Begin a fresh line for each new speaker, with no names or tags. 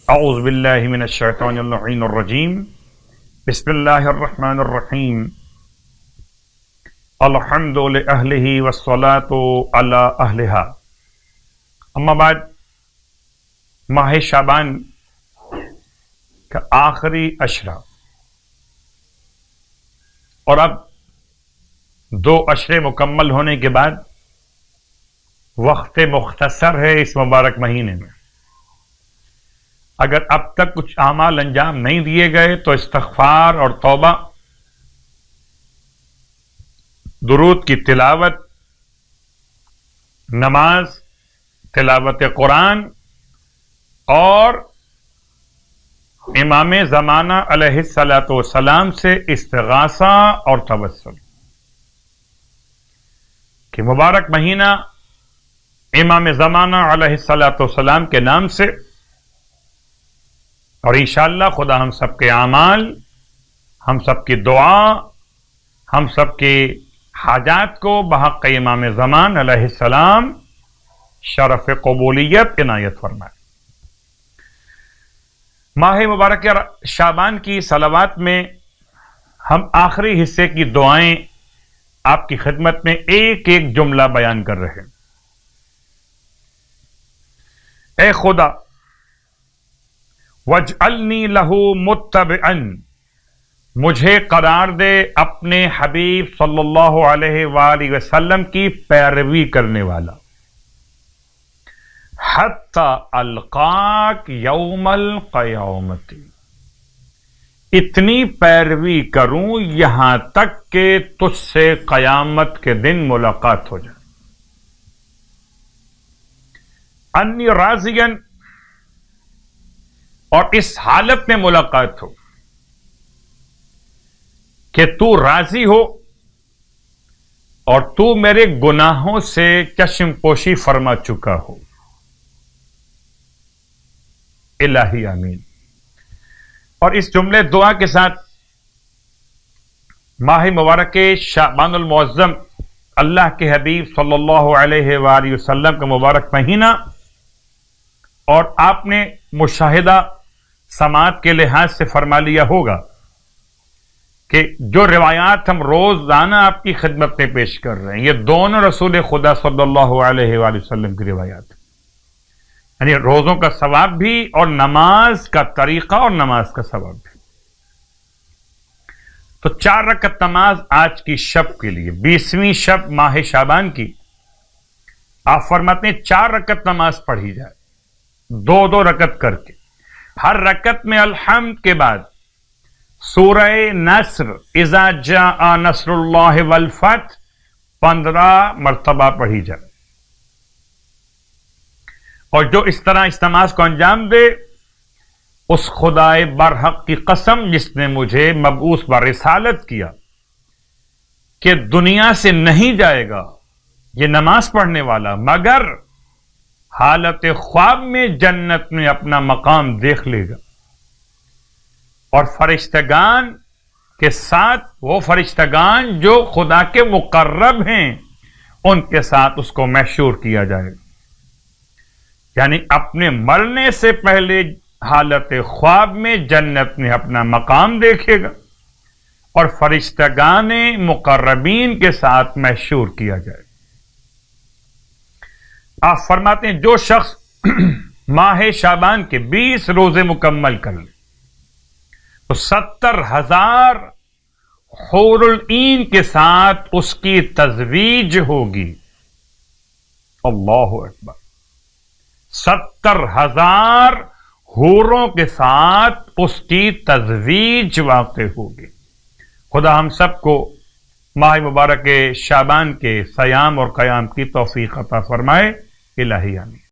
اعوذ باللہ من الشیطان اللعین الرجیم بسم اللہ الرحمن الرحیم الحمد لأہلہ والصلاة علی اہلہا اما بعد، ماہ شعبان کا آخری عشرہ اور اب 2 عشرے مکمل ہونے کے بعد وقت مختصر ہے اس مبارک مہینے میں۔ اگر اب تک کچھ اعمال انجام نہیں دیے گئے تو استغفار اور توبہ، درود کی تلاوت، نماز، تلاوت قرآن اور امام زمانہ علیہ الصلاۃ والسلام سے استغاثہ اور توسل کہ مبارک مہینہ امام زمانہ علیہ الصلاۃ والسلام کے نام سے، اور انشاءاللہ خدا ہم سب کے اعمال، ہم سب کی دعا، ہم سب کی حاجات کو بحق امام زمان علیہ السلام شرف قبولیت عنایت فرمائے۔ ماہ مبارک شعبان کی صلوات میں ہم آخری حصے کی دعائیں آپ کی خدمت میں ایک ایک جملہ بیان کر رہے ہیں۔ اے خدا، وَاجْعَلْنِي لَهُ مُتَّبِعًا، مجھے قرار دے اپنے حبیب صلی اللہ علیہ وآلہ وسلم کی پیروی کرنے والا، حتی القاک یوم القیامت، اتنی پیروی کروں یہاں تک کہ تجھ سے قیامت کے دن ملاقات ہو جائے۔ انی راضیًا، اور اس حالت میں ملاقات ہو کہ تو راضی ہو اور تو میرے گناہوں سے چشم پوشی فرما چکا ہو۔ الہی آمین۔ اور اس جملے دعا کے ساتھ ماہ مبارک شعبان المعظم، اللہ کے حبیب صلی اللہ علیہ وآلہ وسلم کا مبارک مہینہ، اور آپ نے مشاہدہ سماعت کے لحاظ سے فرما لیا ہوگا کہ جو روایات ہم روزانہ آپ کی خدمت میں پیش کر رہے ہیں، یہ دونوں رسول خدا صلی اللہ علیہ وآلہ وسلم کی روایات ہیں، یعنی روزوں کا ثواب بھی اور نماز کا طریقہ اور نماز کا ثواب بھی۔ تو 4 رکعت نماز آج کی شب کے لیے، 20ویں شب ماہ شعبان کی، آپ فرماتے ہیں 4 رکعت نماز پڑھی جائے، 2 رکعت کر کے۔ ہر رکعت میں الحمد کے بعد سورہ نصر، اذا جاء نصر اللہ والفتح 15 مرتبہ پڑھی جائے۔ اور جو اس طرح اس نماز کو انجام دے، اس خدائے برحق کی قسم جس نے مجھے مبعوث برسالت کیا کہ دنیا سے نہیں جائے گا یہ نماز پڑھنے والا مگر حالت خواب میں جنت میں اپنا مقام دیکھ لے گا، اور فرشتگان کے ساتھ، وہ فرشتگان جو خدا کے مقرب ہیں، ان کے ساتھ اس کو محشور کیا جائے گا، یعنی اپنے مرنے سے پہلے حالت خواب میں جنت میں اپنا مقام دیکھے گا اور فرشتگان مقربین کے ساتھ محشور کیا جائے گا۔ آپ فرماتے ہیں جو شخص ماہ شعبان کے 20 روزے مکمل کر لے تو 70,000 حور العین کے ساتھ اس کی تزویج ہوگی۔ اللہ اکبر! 70,000 حوروں کے ساتھ اس کی تزویج واقع ہوگی۔ خدا ہم سب کو ماہ مبارک شعبان کے صیام اور قیام کی توفیق عطا فرمائے۔ الہی آمین۔